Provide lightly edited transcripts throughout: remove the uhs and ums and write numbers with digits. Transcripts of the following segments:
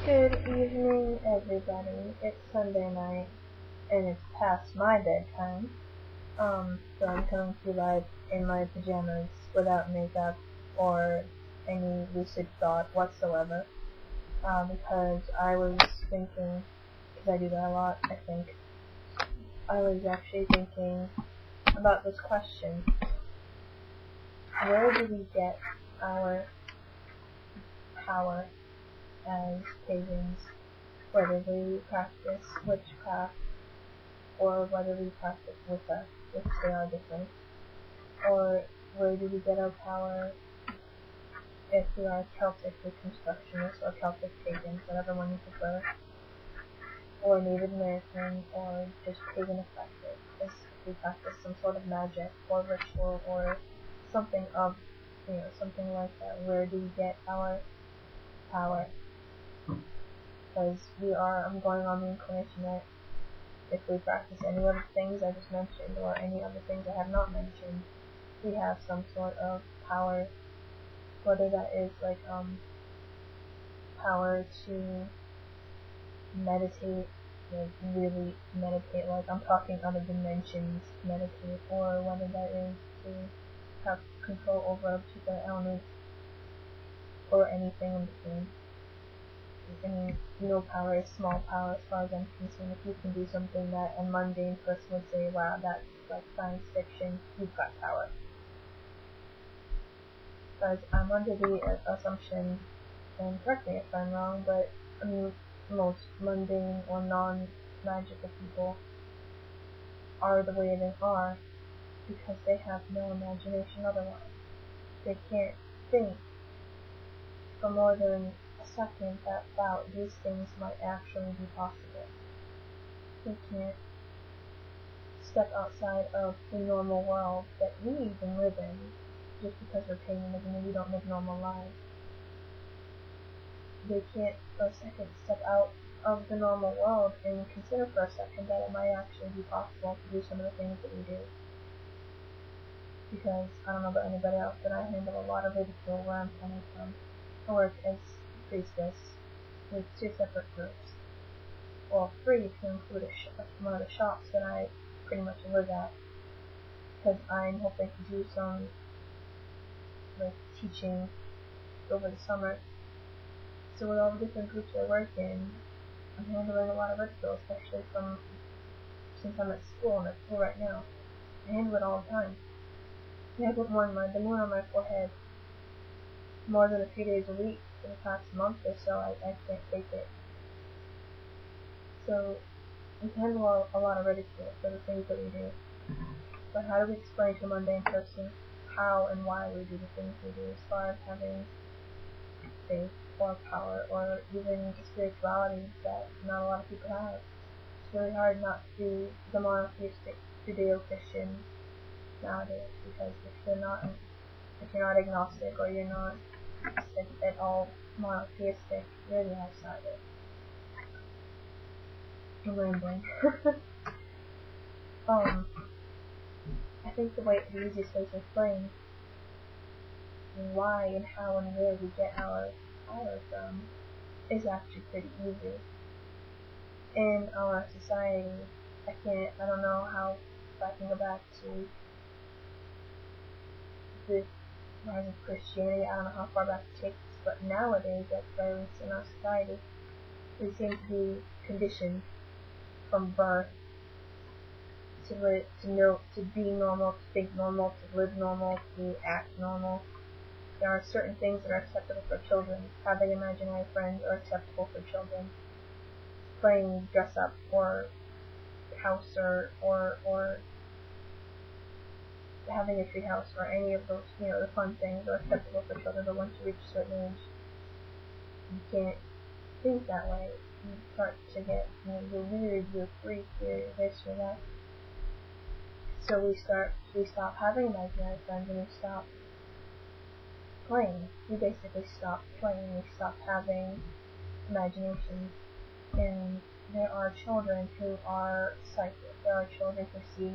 Good evening, everybody. It's Sunday night, and it's past my bedtime. So I'm coming to you live in my pajamas without makeup or any lucid thought whatsoever. Because I was thinking, because I do that a lot, I think. I was actually thinking about this question. Where do we get our power as pagans, whether we practice witchcraft or whether we practice Wicca, which they are different, or where do we get our power if we are Celtic Reconstructionists or Celtic pagans, whatever one you prefer, or Native American, or just pagan effective, if we practice some sort of magic or ritual or something of, something like that. Where do we get our power? Because I'm going on the inclination that if we practice any of the things I just mentioned, or any other things I have not mentioned, we have some sort of power, whether that is like, power to meditate, like really meditate, like I'm talking other dimensions meditate, or whether that is to have control over a particular element, or anything in between. I mean, no power is small power as far as I'm concerned. If you can do something that a mundane person would say, wow, that's like science fiction, you've got power. Because I'm under the assumption, and correct me if I'm wrong, but I mean, most mundane or non-magical people are the way they are because they have no imagination otherwise. They can't think for more than a second that, wow, these things might actually be possible. They can't step outside of the normal world that we even live in, just because we're paganism and we don't live normal lives. They can't for a second step out of the normal world and consider for a second that it might actually be possible to do some of the things that we do. Because, I don't know about anybody else, but I handle a lot of ridicule where I'm coming from. I work as priestess with 2 separate groups. Well, 3 if you include one of the shops that I pretty much live at. Because I'm hoping to do some like teaching over the summer. So with all the different groups I work in, I'm handling a lot of ridicule, especially since I'm at school. I'm at school right now. I handle it all the time. I have the moon on my forehead more than a few days a week for the past month or so. I can't take it. So we handle a lot of ridicule for the things that we do. But how do we explain to a mundane person how and why we do the things we do, as far as having faith or power or even spirituality that not a lot of people have? It's really hard not to be the monotheistic Judeo-Christian nowadays, because if you're not agnostic or you're not at all monotheistic, you're the outsider. I'm rambling. I think the easiest way to explain why and how and where we get our power from is actually pretty easy. In our society, I don't know how, if I can go back to the rise of Christianity, I don't know how far back it takes, but nowadays, at the very least in our society, we seem to be conditioned from birth to be normal, to think normal, to live normal, to act normal. There are certain things that are acceptable for children. Having imaginary friends are acceptable for children. Playing dress up or house or having a tree house or any of those, the fun things are acceptable for children, but once you reach a certain age, you can't think that way. You start to get, you're weird, you're freak, you're this, you're that. So we stop having imaginary friends and we stop playing. We basically stop playing, we stop having imagination. And there are children who are psychic. There are children who see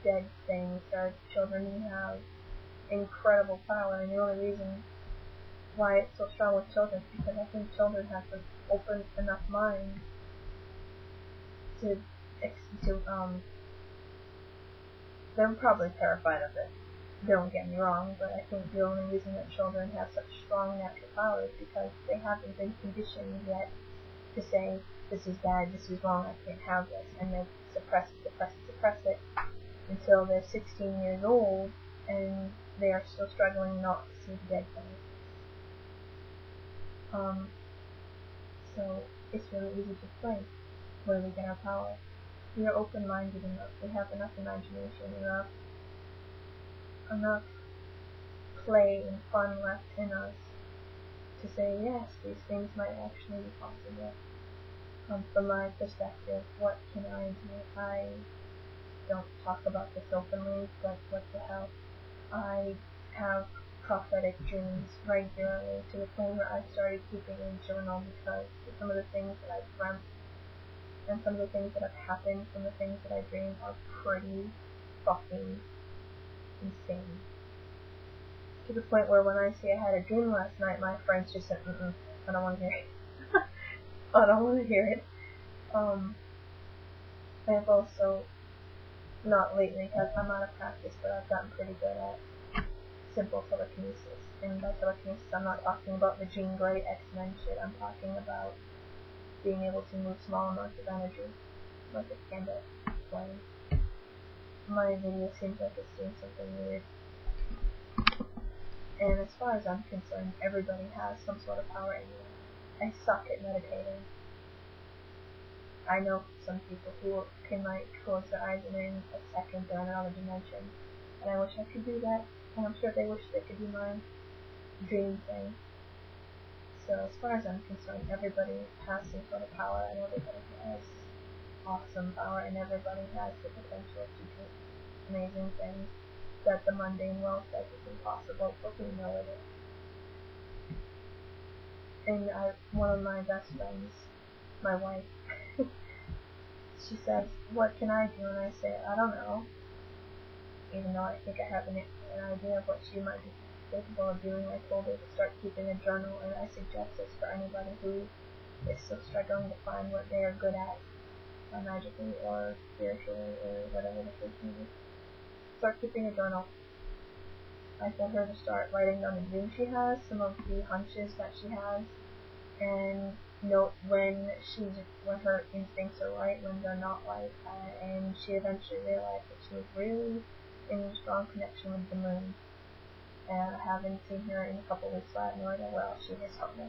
dead things. There are children who have incredible power, and the only reason why it's so strong with children, because I think children have an open enough mind to they're probably terrified of it. Don't get me wrong, but I think the only reason that children have such strong natural power is because they haven't been conditioned yet to say, this is bad, this is wrong, I can't have this, and they suppress it until they're 16 years old and they are still struggling not to see the dead things. So it's really easy to explain where we get our power. We are open-minded enough, we have enough imagination, enough play and fun left in us to say, yes, these things might actually be possible. From my perspective, what can I do? I don't talk about this openly, but what the hell? I have prophetic dreams regularly to the point where I started keeping a journal because some of the things that I've dreamt and some of the things that have happened from the things that I dream are pretty fucking insane. To the point where when I say I had a dream last night, my friends just said, I don't want to hear it. I don't want to hear it. I have also, not lately because I'm out of practice, but I've gotten pretty good at simple telekinesis. And by telekinesis, I'm not talking about the Jean Grey X-Men shit. I'm talking about being able to move small amounts of energy, like a candle flame. My video seems like it's doing something weird. And as far as I'm concerned, everybody has some sort of power anyway. I suck at meditating. I know some people who can close their eyes and in a second they're in another dimension. And I wish I could do that. And I'm sure they wish they could do my dream thing. So as far as I'm concerned, everybody has some sort of power and everybody has awesome power and everybody has the potential to do amazing things that the mundane world says is impossible, but we know it is. And one of my best friends, my wife, she says, what can I do? And I say, I don't know. Even though I think I have an idea of what she might be capable of doing, I told her to start keeping a journal, and I suggest this for anybody who is still struggling to find what they are good at, magically or spiritually or whatever the case may be. Start keeping a journal. I told her to start writing down the dreams she has, some of the hunches that she has, and note when her instincts are right, when they're not right, and she eventually realized that she was really in a strong connection with the moon. And I haven't seen her in a couple weeks, so I have no idea where else she is helped me.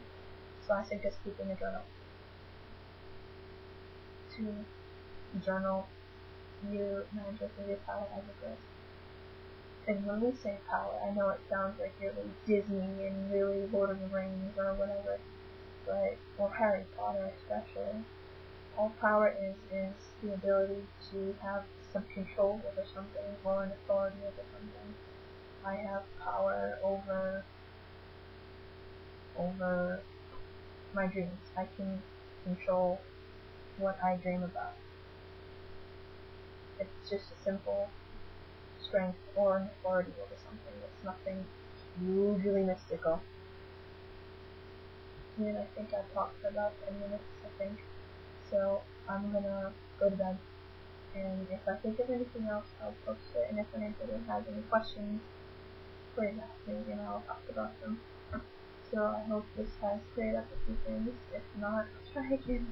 So I suggest keeping a journal. To journal your magic or your power as it goes. And when we say power, I know it sounds like really Disney and really Lord of the Rings or whatever, but, or Harry Potter especially. All power is the ability to have some control over something or an authority over something. I have power over my dreams. I can control what I dream about. It's just a simple strength or an authority over something. It's nothing hugely mystical. And I think I've talked for about 10 minutes, So I'm gonna go to bed. And if I think of anything else, I'll post it. And if anybody has any questions, please ask me and I'll talk about them. So I hope this has cleared up a few things. If not, I'll try again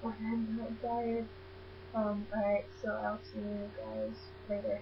when I'm not tired. Alright, so I'll see you guys later.